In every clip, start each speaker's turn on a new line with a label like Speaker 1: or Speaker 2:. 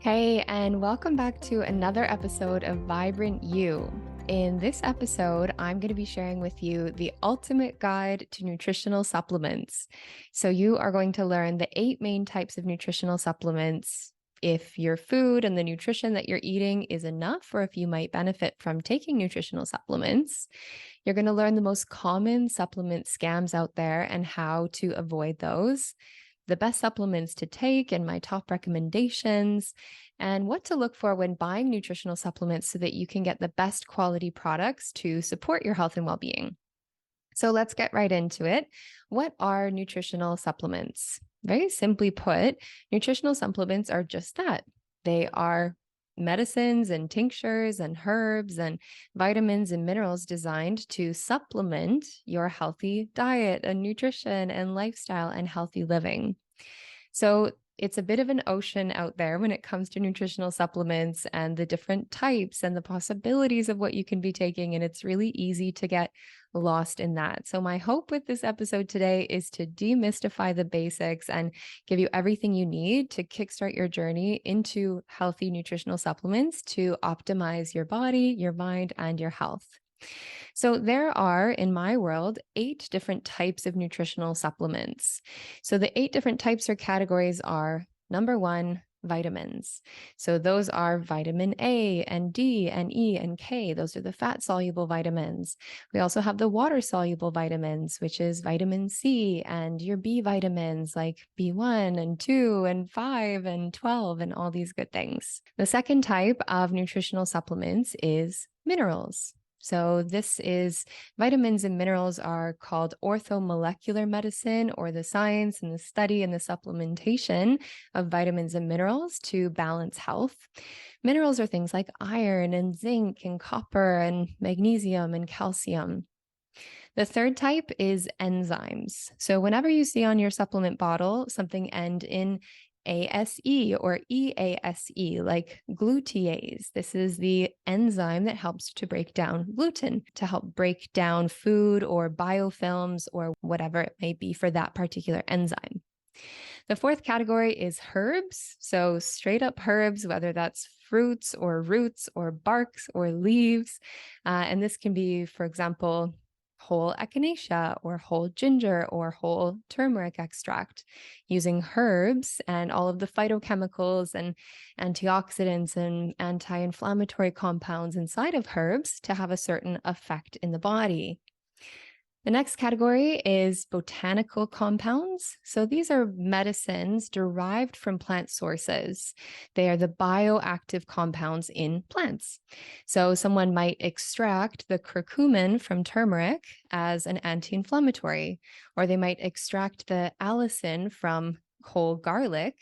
Speaker 1: Hey, and welcome back to another episode of Vibrant You. In this episode, I'm going to be sharing with you the ultimate guide to nutritional supplements. So, you are going to learn the 8 main types of nutritional supplements, if your food and the nutrition that you're eating is enough, or if you might benefit from taking nutritional supplements. You're going to learn the most common supplement scams out there and how to avoid those, the best supplements to take and my top recommendations, and what to look for when buying nutritional supplements so that you can get the best quality products to support your health and well-being. So let's get right into it. What are nutritional supplements? Very simply put, nutritional supplements are just that. They are medicines and tinctures and herbs and vitamins and minerals designed to supplement your healthy diet and nutrition and lifestyle and healthy living. So it's a bit of an ocean out there when it comes to nutritional supplements and the different types and the possibilities of what you can be taking. And it's really easy to get lost in that. So my hope with this episode today is to demystify the basics and give you everything you need to kickstart your journey into healthy nutritional supplements to optimize your body, your mind, and your health. So there are, in my world, 8 different types of nutritional supplements. So the 8 different types or categories are: number 1, vitamins. So those are vitamin A and D and E and K. Those are the fat-soluble vitamins. We also have the water-soluble vitamins, which is vitamin C, and your B vitamins like B1 and 2 and 5 and 12 and all these good things. The second type of nutritional supplements is minerals. So this is vitamins and minerals are called orthomolecular medicine, or the science and the study and the supplementation of vitamins and minerals to balance health. Minerals are things like iron and zinc and copper and magnesium and calcium. The third type is enzymes. So whenever you see on your supplement bottle something end in ASE or EASE, like glutease. This is the enzyme that helps to break down gluten, to help break down food or biofilms or whatever it may be for that particular enzyme. The fourth category is herbs. So straight up herbs, whether that's fruits or roots or barks or leaves. And this can be, for example, whole echinacea or whole ginger or whole turmeric extract, using herbs and all of the phytochemicals and antioxidants and anti-inflammatory compounds inside of herbs to have a certain effect in the body. The next category is botanical compounds. So these are medicines derived from plant sources. They are the bioactive compounds in plants. So someone might extract the curcumin from turmeric as an anti-inflammatory, or they might extract the allicin from whole garlic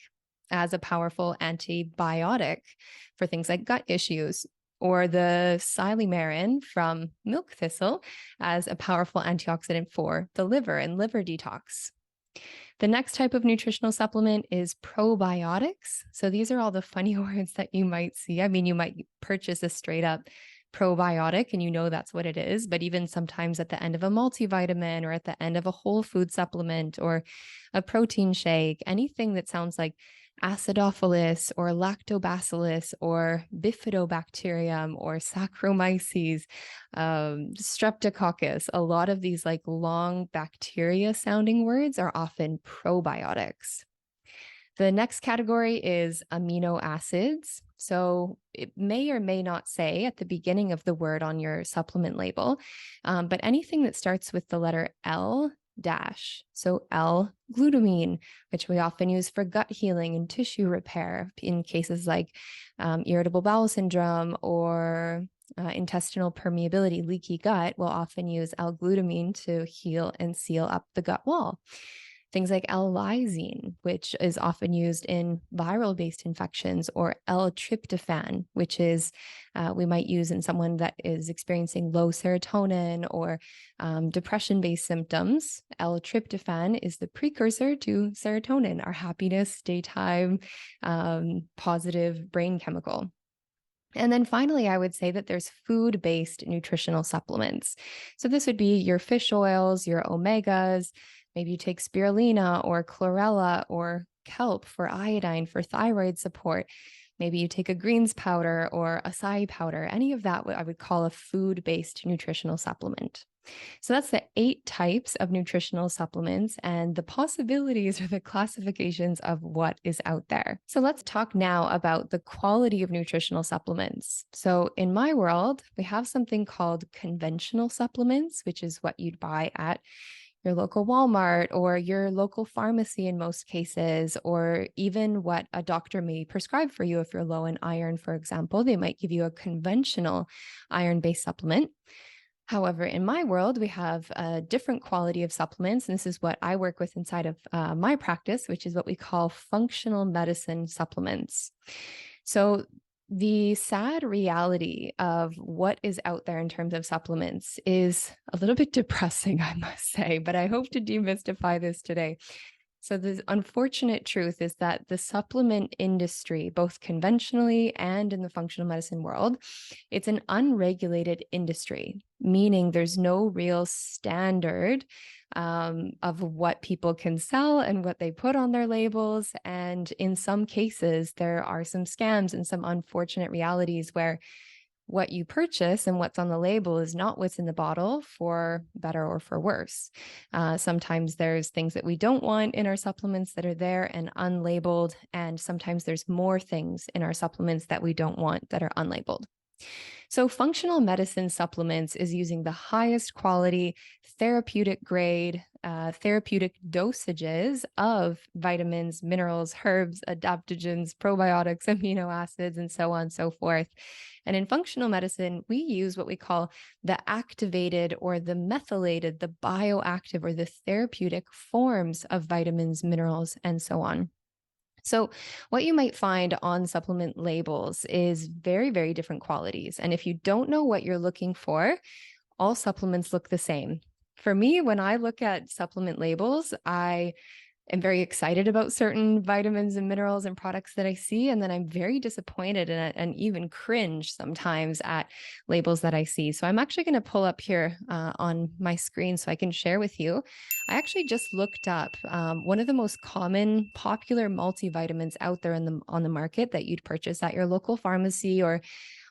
Speaker 1: as a powerful antibiotic for things like gut issues, or the silymarin from milk thistle as a powerful antioxidant for the liver and liver detox. The next type of nutritional supplement is probiotics. So these are all the funny words that you might see. I mean, you might purchase a straight up probiotic and you know that's what it is, but even sometimes at the end of a multivitamin or at the end of a whole food supplement or a protein shake, anything that sounds like acidophilus or lactobacillus or bifidobacterium or Saccharomyces, streptococcus, a lot of these like long bacteria sounding words are often probiotics. The next category is amino acids. So it may or may not say at the beginning of the word on your supplement label, but anything that starts with the letter L dash. So L-glutamine, which we often use for gut healing and tissue repair in cases like irritable bowel syndrome or intestinal permeability, leaky gut. We'll often use L-glutamine to heal and seal up the gut wall. Things like L-lysine, which is often used in viral-based infections, or L-tryptophan, which is we might use in someone that is experiencing low serotonin or depression-based symptoms. L-tryptophan is the precursor to serotonin, our happiness, daytime, positive brain chemical. And then finally, I would say that there's food-based nutritional supplements. So this would be your fish oils, your omegas. Maybe you take spirulina or chlorella or kelp for iodine, for thyroid support. Maybe you take a greens powder or acai powder. Any of that I would call a food-based nutritional supplement. So that's the 8 types of nutritional supplements and the possibilities or the classifications of what is out there. So let's talk now about the quality of nutritional supplements. So in my world, we have something called conventional supplements, which is what you'd buy at your local Walmart or your local pharmacy in most cases, or even what a doctor may prescribe for you. If you're low in iron, for example, they might give you a conventional iron-based supplement. However, in my world, we have a different quality of supplements. And this is what I work with inside of my practice, which is what we call functional medicine supplements. So the sad reality of what is out there in terms of supplements is a little bit depressing, I must say, but I hope to demystify this today. So the unfortunate truth is that the supplement industry, both conventionally and in the functional medicine world, it's an unregulated industry, meaning there's no real standard of what people can sell and what they put on their labels. And in some cases, there are some scams and some unfortunate realities where what you purchase and what's on the label is not what's in the bottle, for better or for worse. Sometimes there's things that we don't want in our supplements that are there and unlabeled, and sometimes there's more things in our supplements that we don't want that are unlabeled. So functional medicine supplements is using the highest quality, therapeutic grade, therapeutic dosages of vitamins, minerals, herbs, adaptogens, probiotics, amino acids, and so on and so forth. And in functional medicine, we use what we call the activated or the methylated, the bioactive or the therapeutic forms of vitamins, minerals, and so on. So what you might find on supplement labels is very, very different qualities. And if you don't know what you're looking for, all supplements look the same. For me, when I look at supplement labels, I am very excited about certain vitamins and minerals and products that I see. And then I'm very disappointed and even cringe sometimes at labels that I see. So I'm actually going to pull up here on my screen so I can share with you. I actually just looked up one of the most common popular multivitamins out there on the market that you'd purchase at your local pharmacy or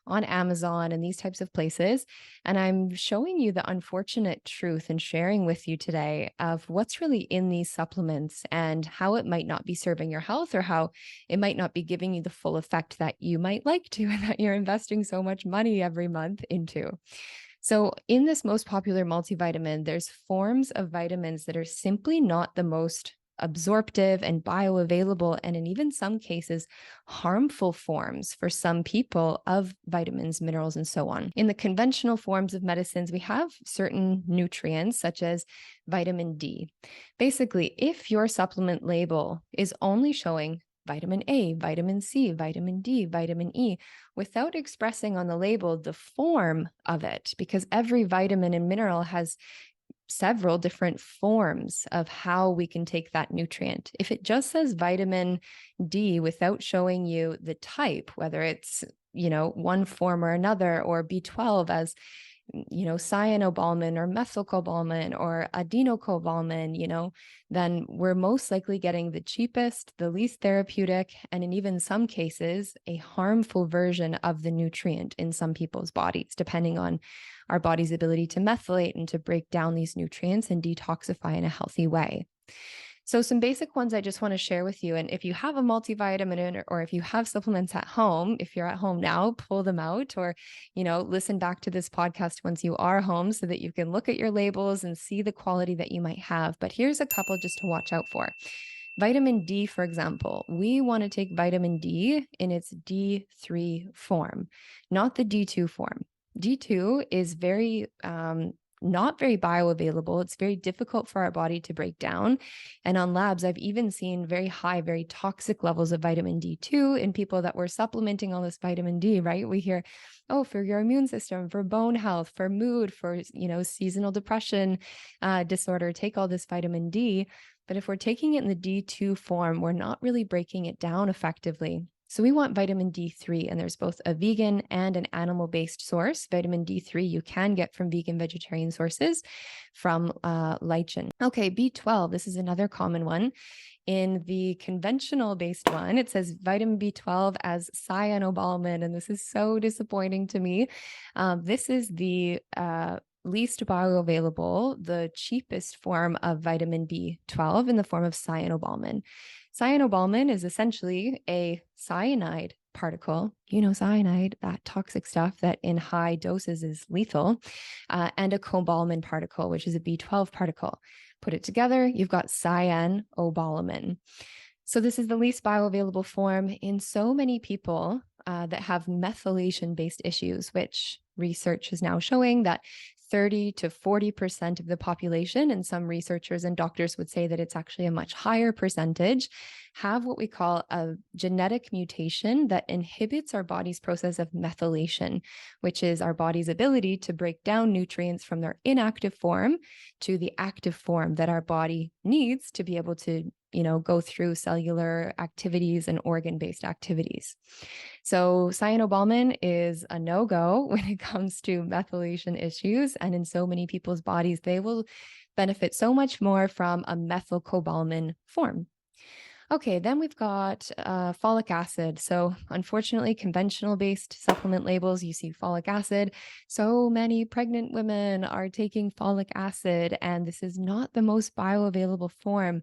Speaker 1: on Amazon and these types of places. And I'm showing you the unfortunate truth and sharing with you today of what's really in these supplements and how it might not be serving your health or how it might not be giving you the full effect that you might like to and that you're investing so much money every month into. So in this most popular multivitamin, there's forms of vitamins that are simply not the most absorptive and bioavailable, and in even some cases, harmful forms for some people of vitamins, minerals, and so on. In the conventional forms of medicines, we have certain nutrients such as vitamin D. Basically, if your supplement label is only showing vitamin A, vitamin C, vitamin D, vitamin E, without expressing on the label the form of it, because every vitamin and mineral has several different forms of how we can take that nutrient. If it just says vitamin D without showing you the type, whether it's, one form or another, or B12 as cyanobalamin or methylcobalamin or adenocobalamin, then we're most likely getting the cheapest, the least therapeutic, and in even some cases, a harmful version of the nutrient in some people's bodies, depending on our body's ability to methylate and to break down these nutrients and detoxify in a healthy way. So some basic ones I just want to share with you. And if you have a multivitamin or if you have supplements at home, if you're at home now, pull them out or, listen back to this podcast once you are home so that you can look at your labels and see the quality that you might have. But here's a couple just to watch out for. Vitamin D, for example, we want to take vitamin D in its D3 form, not the D2 form. D2 is not very bioavailable. It's very difficult for our body to break down. And on labs, I've even seen very high, very toxic levels of vitamin D2 in people that were supplementing all this vitamin D, right? We hear, for your immune system, for bone health, for mood, for, seasonal depression disorder, take all this vitamin D. But if we're taking it in the D2 form, we're not really breaking it down effectively. So we want vitamin D3, and there's both a vegan and an animal-based source. Vitamin D3 you can get from vegan vegetarian sources from lichen. Okay, B12, this is another common one In the conventional based one, it says vitamin B12 as cyanobalamin, and this is so disappointing to me. This is the least bioavailable, the cheapest form of vitamin B12 in the form of cyanobalamin. Cyanobalamin is essentially a cyanide particle, cyanide, that toxic stuff that in high doses is lethal, and a cobalamin particle, which is a B12 particle. Put it together, you've got cyanobalamin. So this is the least bioavailable form in so many people that have methylation-based issues, which research is now showing that 30 to 40% of the population, and some researchers and doctors would say that it's actually a much higher percentage, have what we call a genetic mutation that inhibits our body's process of methylation, which is our body's ability to break down nutrients from their inactive form to the active form that our body needs to be able to go through cellular activities and organ-based activities. So cyanobalamin is a no-go when it comes to methylation issues. And in so many people's bodies, they will benefit so much more from a methylcobalamin form. Okay, then we've got folic acid. So unfortunately, conventional-based supplement labels, you see folic acid. So many pregnant women are taking folic acid, and this is not the most bioavailable form.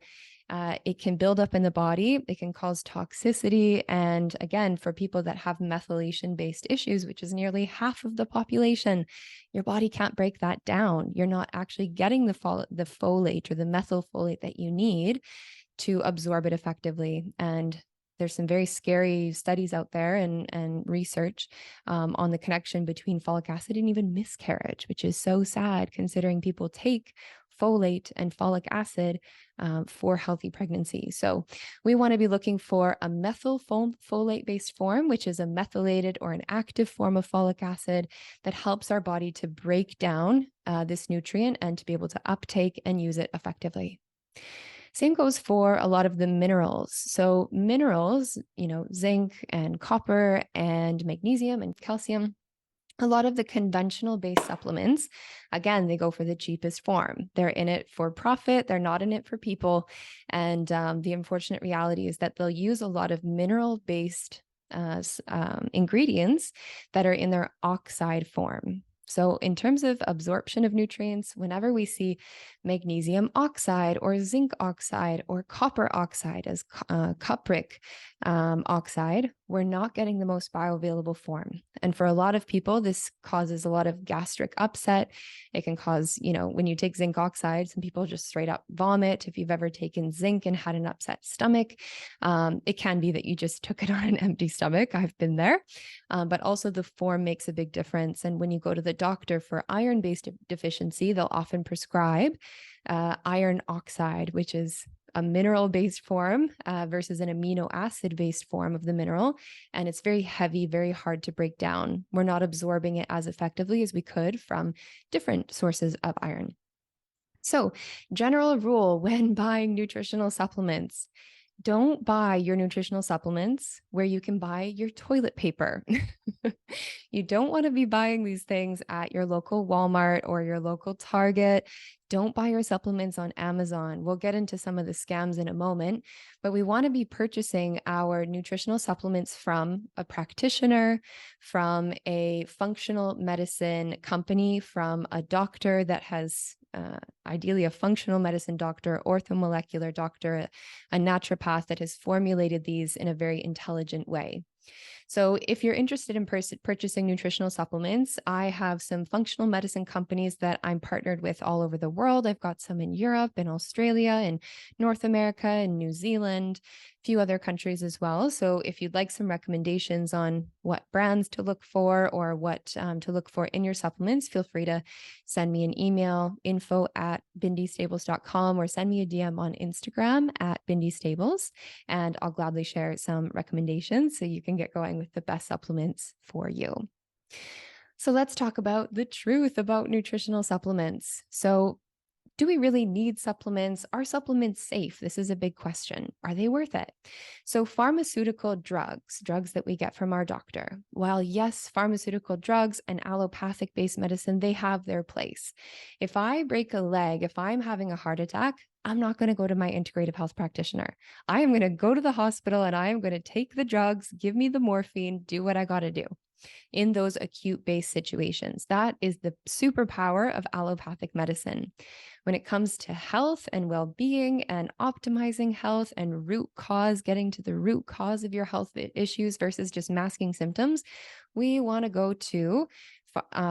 Speaker 1: It can build up in the body. It can cause toxicity. And again, for people that have methylation-based issues, which is nearly half of the population, your body can't break that down. You're not actually getting the folate or the methylfolate that you need to absorb it effectively. And there's some very scary studies out there and research on the connection between folic acid and even miscarriage, which is so sad considering people take folate and folic acid for healthy pregnancy. So we want to be looking for a methylfolate-based form, which is a methylated or an active form of folic acid that helps our body to break down this nutrient and to be able to uptake and use it effectively. Same goes for a lot of the minerals. So minerals, zinc and copper and magnesium and calcium, a lot of the conventional based supplements, again, they go for the cheapest form. They're in it for profit. They're not in it for people. And the unfortunate reality is that they'll use a lot of mineral based ingredients that are in their oxide form. So in terms of absorption of nutrients, whenever we see magnesium oxide or zinc oxide or copper oxide as cupric oxide, we're not getting the most bioavailable form. And for a lot of people, this causes a lot of gastric upset. It can cause, when you take zinc oxide, some people just straight up vomit. If you've ever taken zinc and had an upset stomach, it can be that you just took it on an empty stomach. I've been there. But also the form makes a big difference. And when you go to the doctor for iron-based deficiency, they'll often prescribe iron oxide, which is a mineral-based form versus an amino acid-based form of the mineral. And it's very heavy, very hard to break down. We're not absorbing it as effectively as we could from different sources of iron. So, general rule when buying nutritional supplements: don't buy your nutritional supplements where you can buy your toilet paper. You don't want to be buying these things at your local Walmart or your local Target. Don't buy your supplements on Amazon. We'll get into some of the scams in a moment, but we want to be purchasing our nutritional supplements from a practitioner, from a functional medicine company, from a doctor that has ideally a functional medicine doctor, orthomolecular doctor, a naturopath that has formulated these in a very intelligent way. So if you're interested in purchasing nutritional supplements, I have some functional medicine companies that I'm partnered with all over the world. I've got some in Europe and Australia and North America and New Zealand, a few other countries as well. So if you'd like some recommendations on what brands to look for or what to look for in your supplements, feel free to send me an email, info@bindistables.com, or send me a DM on Instagram @bindistables, and I'll gladly share some recommendations so you can get going with the best supplements for you. So let's talk about the truth about nutritional supplements. So do we really need supplements? Are supplements safe? This is a big question. Are they worth it? So pharmaceutical drugs that we get from our doctor, while yes, pharmaceutical drugs and allopathic-based medicine, they have their place. If I break a leg, if I'm having a heart attack, I'm not going to go to my integrative health practitioner. I am going to go to the hospital and I am going to take the drugs, give me the morphine, do what I got to do in those acute based situations. That is the superpower of allopathic medicine. When it comes to health and well being and optimizing health and root cause, getting to the root cause of your health issues versus just masking symptoms, we want to go to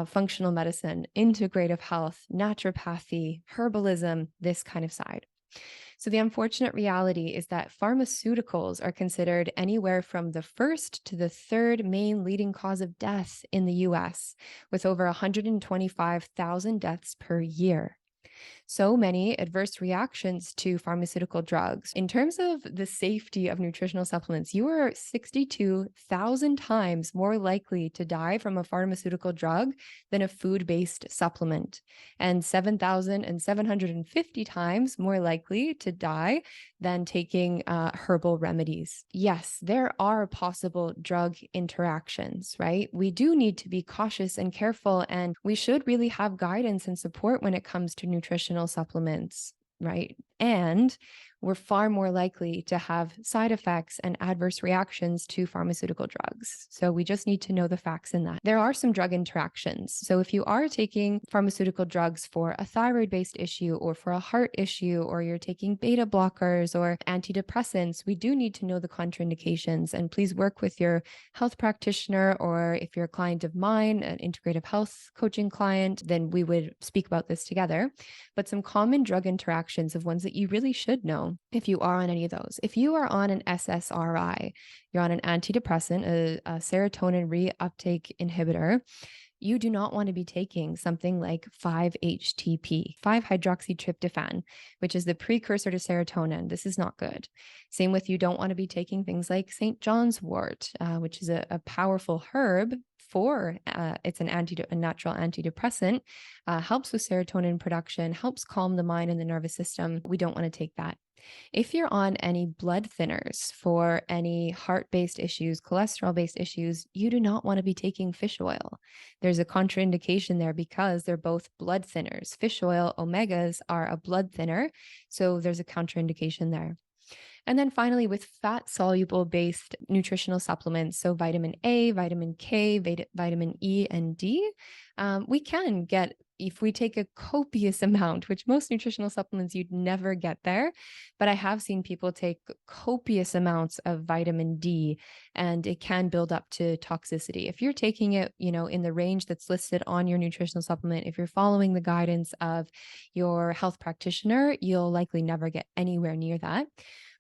Speaker 1: functional medicine, integrative health, naturopathy, herbalism, this kind of side. So, the unfortunate reality is that pharmaceuticals are considered anywhere from the first to the third main leading cause of death in the US, with over 125,000 deaths per year. So many adverse reactions to pharmaceutical drugs. In terms of the safety of nutritional supplements, you are 62,000 times more likely to die from a pharmaceutical drug than a food-based supplement, and 7,750 times more likely to die than taking herbal remedies. Yes, there are possible drug interactions, right? We do need to be cautious and careful, and we should really have guidance and support when it comes to nutritional supplements, right? And we're far more likely to have side effects and adverse reactions to pharmaceutical drugs. So we just need to know the facts in that. There are some drug interactions. So if you are taking pharmaceutical drugs for a thyroid-based issue or for a heart issue, or you're taking beta blockers or antidepressants, we do need to know the contraindications. And please work with your health practitioner, or if you're a client of mine, an integrative health coaching client, then we would speak about this together. But some common drug interactions of ones that you really should know if you are on any of those. If you are on an SSRI, you're on an antidepressant, a serotonin reuptake inhibitor, you do not want to be taking something like 5-HTP, 5-hydroxytryptophan, which is the precursor to serotonin. This is not good. Same with, you don't want to be taking things like St. John's wort, which is a powerful herb for, it's a natural antidepressant, helps with serotonin production, helps calm the mind and the nervous system. We don't want to take that. If you're on any blood thinners for any heart-based issues, cholesterol-based issues, you do not want to be taking fish oil. There's a contraindication there because they're both blood thinners. Fish oil omegas are a blood thinner, so there's a contraindication there. And then finally, with fat-soluble based nutritional supplements, so vitamin A, vitamin K, vitamin E, and D, we can get, if we take a copious amount, which most nutritional supplements you'd never get there, but I have seen people take copious amounts of vitamin D, and it can build up to toxicity. If you're taking it, in the range that's listed on your nutritional supplement, if you're following the guidance of your health practitioner, you'll likely never get anywhere near that.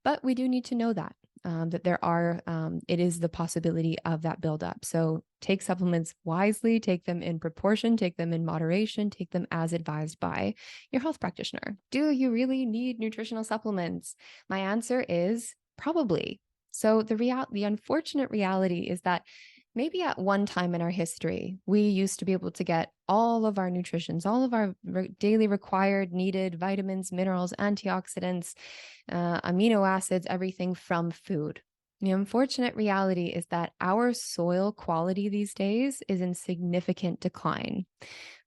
Speaker 1: But we do need to know that, that there are, it is the possibility of that buildup. So take supplements wisely, take them in proportion, take them in moderation, take them as advised by your health practitioner. Do you really need nutritional supplements? My answer is probably. So the unfortunate reality is that maybe at one time in our history, we used to be able to get all of our nutritions, all of our daily required, needed vitamins, minerals, antioxidants, amino acids, everything from food. The unfortunate reality is that our soil quality these days is in significant decline.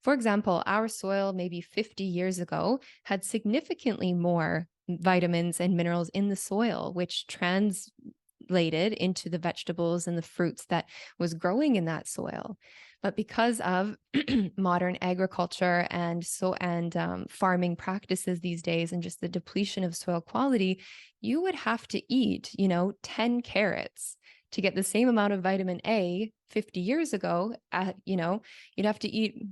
Speaker 1: For example, our soil maybe 50 years ago had significantly more vitamins and minerals in the soil, which translated into the vegetables and the fruits that was growing in that soil. But because of modern agriculture and farming practices these days, and just the depletion of soil quality, you would have to eat, 10 carrots to get the same amount of vitamin A 50 years ago. You'd have to eat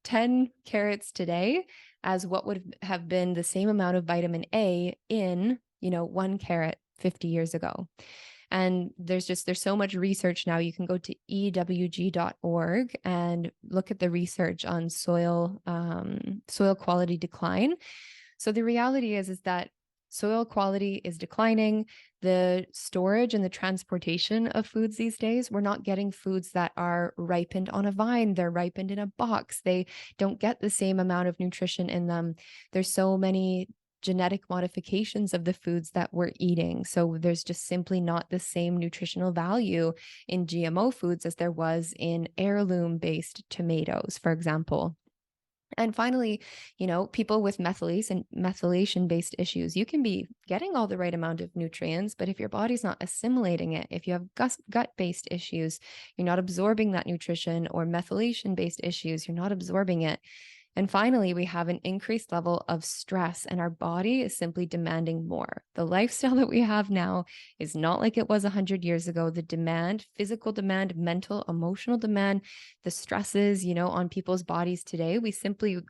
Speaker 1: 10 carrots today as what would have been the same amount of vitamin A in, 1 carrot 50 years ago. And there's so much research now. You can go to ewg.org and look at the research on soil quality decline. So the reality is that soil quality is declining. The storage and the transportation of foods these days, we're not getting foods that are ripened on a vine. They're ripened in a box. They don't get the same amount of nutrition in them. There's so many genetic modifications of the foods that we're eating. So there's just simply not the same nutritional value in GMO foods as there was in heirloom-based tomatoes, for example. And finally, people with methylation-based issues, you can be getting all the right amount of nutrients, but if your body's not assimilating it, if you have gut-based issues, you're not absorbing that nutrition, or methylation-based issues, you're not absorbing it. And finally, we have an increased level of stress, and our body is simply demanding more. The lifestyle that we have now is not like it was 100 years ago. The demand, physical demand, mental, emotional demand, the stresses, on people's bodies today, we simply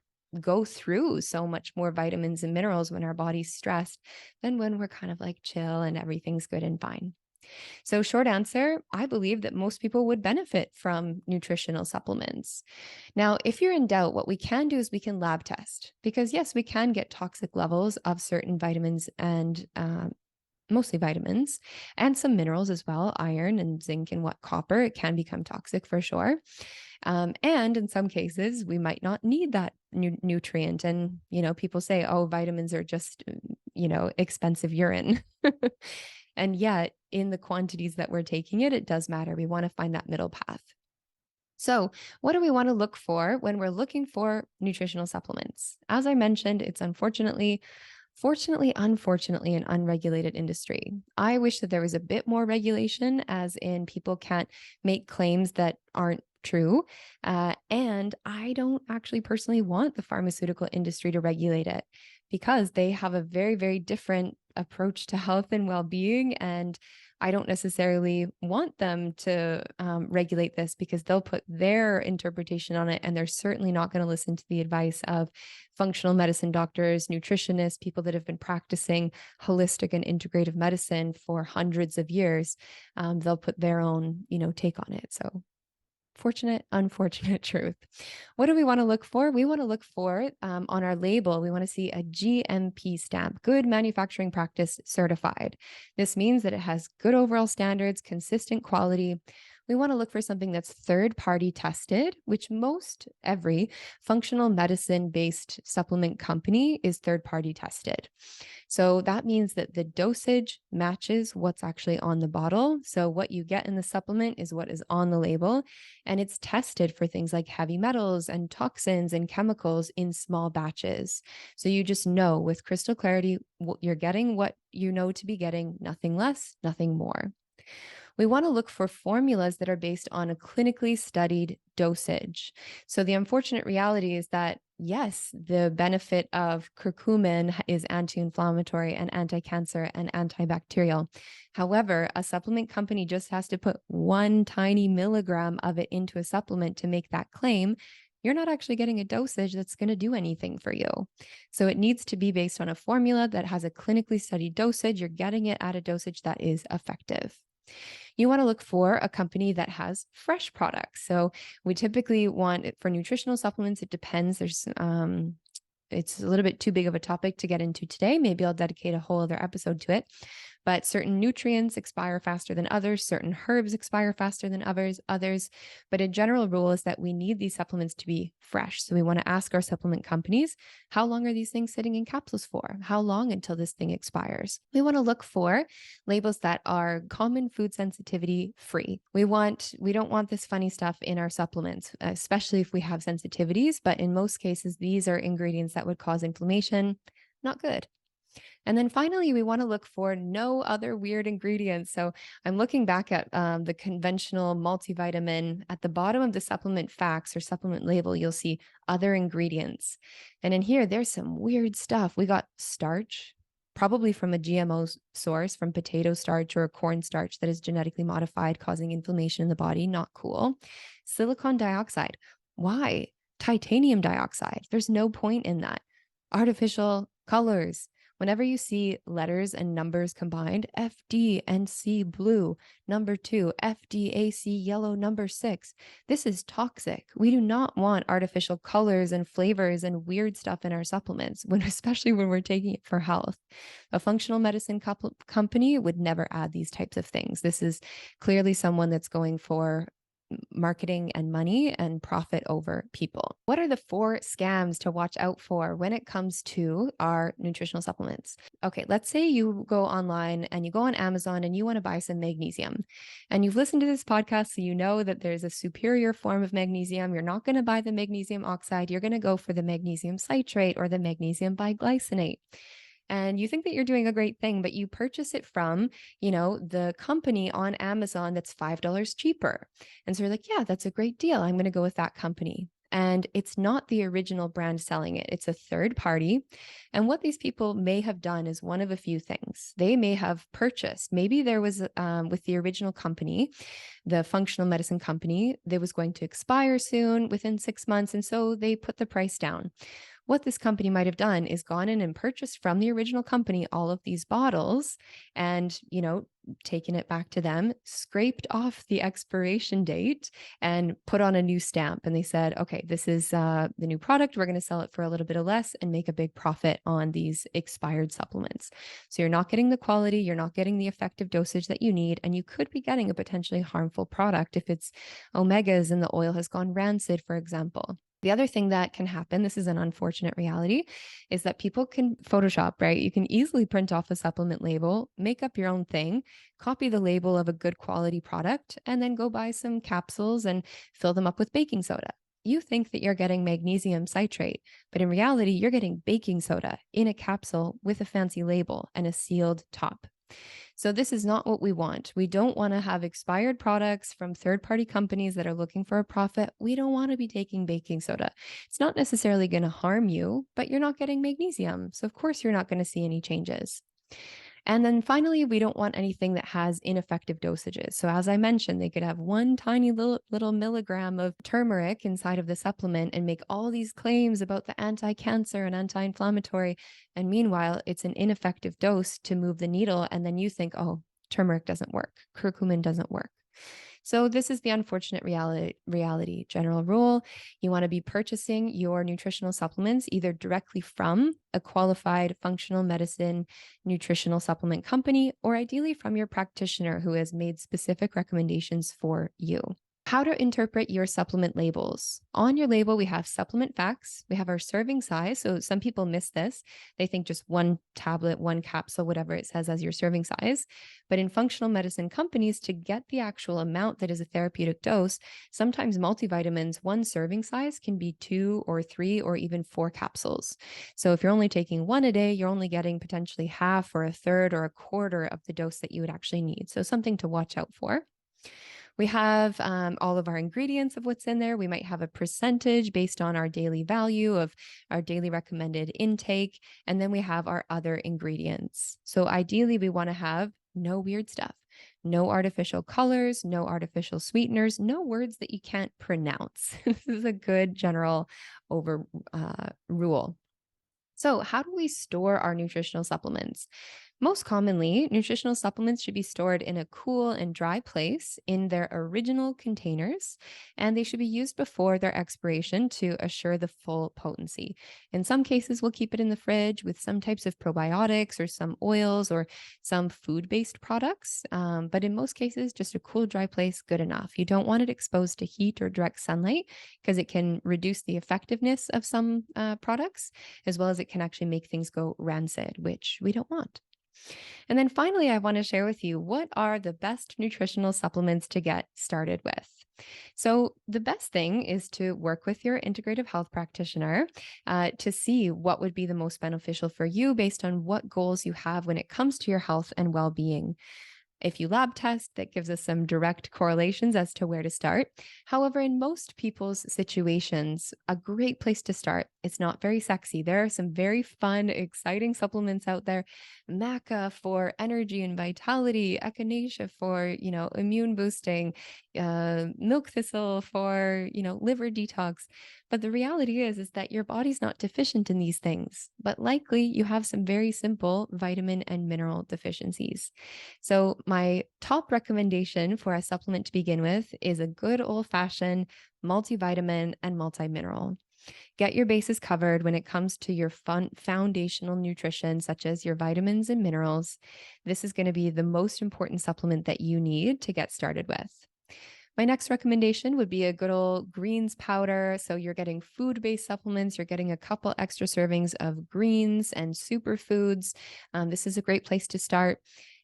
Speaker 1: go through so much more vitamins and minerals when our body's stressed than when we're kind of like chill and everything's good and fine. So, short answer, I believe that most people would benefit from nutritional supplements. Now, if you're in doubt, what we can do is we can lab test, because yes, we can get toxic levels of certain vitamins and mostly vitamins and some minerals as well, iron and zinc and copper. It can become toxic for sure. And in some cases, we might not need that nutrient. And, people say, oh, vitamins are just, expensive urine. And yet, in the quantities that we're taking it does matter. We want to find that middle path. So, what do we want to look for when we're looking for nutritional supplements? As I mentioned, it's unfortunately, an unregulated industry. I wish that there was a bit more regulation, as in people can't make claims that aren't true. And I don't actually personally want the pharmaceutical industry to regulate it, because they have a very, very different approach to health and well-being. And I don't necessarily want them to regulate this, because they'll put their interpretation on it. And they're certainly not going to listen to the advice of functional medicine doctors, nutritionists, people that have been practicing holistic and integrative medicine for hundreds of years. They'll put their own, take on it. So fortunate, unfortunate truth. What do we want to look for? We want to look for on our label, we want to see a GMP stamp, good manufacturing practice certified. This means that it has good overall standards, consistent quality. We want to look for something that's third-party tested, which every functional medicine-based supplement company is third-party tested. So that means that the dosage matches what's actually on the bottle. So what you get in the supplement is what is on the label, and it's tested for things like heavy metals and toxins and chemicals in small batches. So you just know with crystal clarity, you're getting what you know to be getting, nothing less, nothing more. We want to look for formulas that are based on a clinically studied dosage. So the unfortunate reality is that, yes, the benefit of curcumin is anti-inflammatory and anti-cancer and antibacterial. However, a supplement company just has to put 1 tiny milligram of it into a supplement to make that claim. You're not actually getting a dosage that's going to do anything for you. So it needs to be based on a formula that has a clinically studied dosage. You're getting it at a dosage that is effective. You want to look for a company that has fresh products. So we typically want it for nutritional supplements. It depends. It's a little bit too big of a topic to get into today. Maybe I'll dedicate a whole other episode to it. But certain nutrients expire faster than others. Certain herbs expire faster than others. But a general rule is that we need these supplements to be fresh. So we want to ask our supplement companies, how long are these things sitting in capsules for? How long until this thing expires? We want to look for labels that are common food sensitivity free. We don't want this funny stuff in our supplements, especially if we have sensitivities. But in most cases, these are ingredients that would cause inflammation. Not good. And then finally, we want to look for no other weird ingredients. So I'm looking back at the conventional multivitamin. At the bottom of the supplement facts or supplement label, you'll see other ingredients. And in here, there's some weird stuff. We got starch, probably from a GMO source, from potato starch or corn starch that is genetically modified, causing inflammation in the body. Not cool. Silicon dioxide. Why? Titanium dioxide. There's no point in that. Artificial colors. Whenever you see letters and numbers combined, FD&C blue, number 2, FDAC yellow, number 6, this is toxic. We do not want artificial colors and flavors and weird stuff in our supplements, especially when we're taking it for health. A functional medicine company would never add these types of things. This is clearly someone that's going for marketing and money and profit over people. What are the 4 scams to watch out for when it comes to our nutritional supplements? Okay, let's say you go online and you go on Amazon and you want to buy some magnesium. And you've listened to this podcast, so you know that there's a superior form of magnesium. You're not going to buy the magnesium oxide. You're going to go for the magnesium citrate or the magnesium biglycinate. And you think that you're doing a great thing, but you purchase it from, the company on Amazon that's $5 cheaper. And so you're like, yeah, that's a great deal. I'm going to go with that company. And it's not the original brand selling it. It's a third party. And what these people may have done is one of a few things. They may have purchased, maybe there was with the original company, the functional medicine company, they was going to expire soon within 6 months. And so they put the price down. What this company might have done is gone in and purchased from the original company all of these bottles and, taken it back to them, scraped off the expiration date and put on a new stamp. And they said, okay, this is the new product. We're going to sell it for a little bit less and make a big profit on these expired supplements. So you're not getting the quality, you're not getting the effective dosage that you need, and you could be getting a potentially harmful product if it's omegas and the oil has gone rancid, for example. The other thing that can happen, this is an unfortunate reality, is that people can Photoshop, right? You can easily print off a supplement label, make up your own thing, copy the label of a good quality product, and then go buy some capsules and fill them up with baking soda. You think that you're getting magnesium citrate, but in reality, you're getting baking soda in a capsule with a fancy label and a sealed top. So this is not what we want. We don't want to have expired products from third-party companies that are looking for a profit. We don't want to be taking baking soda. It's not necessarily going to harm you, but you're not getting magnesium. So of course you're not going to see any changes. And then finally, we don't want anything that has ineffective dosages. So as I mentioned, they could have one tiny little milligram of turmeric inside of the supplement and make all these claims about the anti-cancer and anti-inflammatory. And meanwhile, it's an ineffective dose to move the needle. And then you think, oh, turmeric doesn't work. Curcumin doesn't work. So this is the unfortunate reality. General rule, you want to be purchasing your nutritional supplements either directly from a qualified functional medicine nutritional supplement company, or ideally from your practitioner who has made specific recommendations for you. How to interpret your supplement labels. On your label, we have supplement facts. We have our serving size. So some people miss this. They think just one tablet, one capsule, whatever it says as your serving size. But in functional medicine companies, to get the actual amount that is a therapeutic dose, sometimes multivitamins, one serving size can be 2 or 3 or even 4 capsules. So if you're only taking one a day, you're only getting potentially half or a third or a quarter of the dose that you would actually need. So something to watch out for. We have all of our ingredients of what's in there. We might have a percentage based on our daily value of our daily recommended intake. And then we have our other ingredients. So ideally, we want to have no weird stuff, no artificial colors, no artificial sweeteners, no words that you can't pronounce. This is a good general rule. So how do we store our nutritional supplements? Most commonly, nutritional supplements should be stored in a cool and dry place in their original containers, and they should be used before their expiration to assure the full potency. In some cases, we'll keep it in the fridge with some types of probiotics or some oils or some food-based products, but in most cases, just a cool, dry place, good enough. You don't want it exposed to heat or direct sunlight because it can reduce the effectiveness of some products, as well as it can actually make things go rancid, which we don't want. And then finally, I want to share with you what are the best nutritional supplements to get started with. So the best thing is to work with your integrative health practitioner to see what would be the most beneficial for you based on what goals you have when it comes to your health and well-being. If you lab test, that gives us some direct correlations as to where to start. However, in most people's situations, a great place to start, it's not very sexy. There are some very fun, exciting supplements out there. Maca for energy and vitality, echinacea for, immune boosting, milk thistle for, liver detox. But the reality is that your body's not deficient in these things, but likely you have some very simple vitamin and mineral deficiencies. So my top recommendation for a supplement to begin with is a good old-fashioned multivitamin and multi-mineral. Get your bases covered when it comes to your foundational nutrition, such as your vitamins and minerals. This is going to be the most important supplement that you need to get started with. My next recommendation would be a good old greens powder. So you're getting food-based supplements, you're getting a couple extra servings of greens and superfoods. This is a great place to start.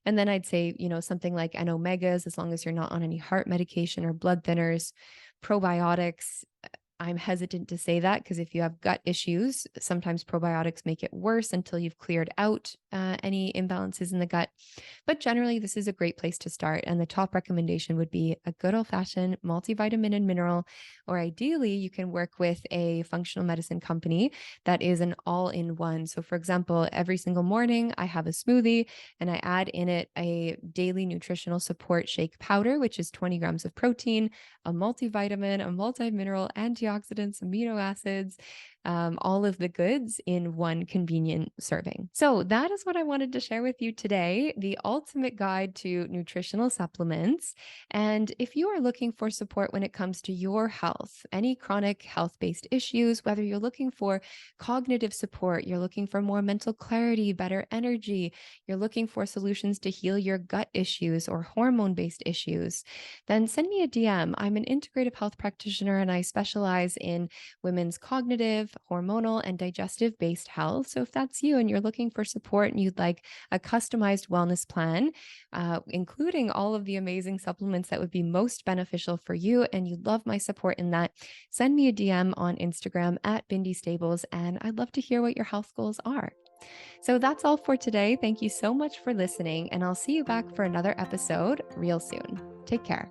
Speaker 1: And then I'd say, something like an omegas, as long as you're not on any heart medication or blood thinners, probiotics. I'm hesitant to say that because if you have gut issues, sometimes probiotics make it worse until you've cleared out any imbalances in the gut. But generally, this is a great place to start. And the top recommendation would be a good old fashioned multivitamin and mineral, or ideally, you can work with a functional medicine company that is an all in one. So, for example, every single morning, I have a smoothie and I add in it a daily nutritional support shake powder, which is 20 grams of protein, a multivitamin, a multi-mineral, antioxidants, amino acids, all of the goods in one convenient serving. So that is what I wanted to share with you today, the ultimate guide to nutritional supplements. And if you are looking for support when it comes to your health, any chronic health-based issues, whether you're looking for cognitive support, you're looking for more mental clarity, better energy, you're looking for solutions to heal your gut issues or hormone-based issues, then send me a DM. I'm an integrative health practitioner and I specialize in women's cognitive, hormonal, and digestive based health. So if that's you and you're looking for support and you'd like a customized wellness plan, including all of the amazing supplements that would be most beneficial for you, and you'd love my support in that, send me a DM on Instagram at Bindi Stables, and I'd love to hear what your health goals are. So that's all for today. Thank you so much for listening, and I'll see you back for another episode real soon. Take care.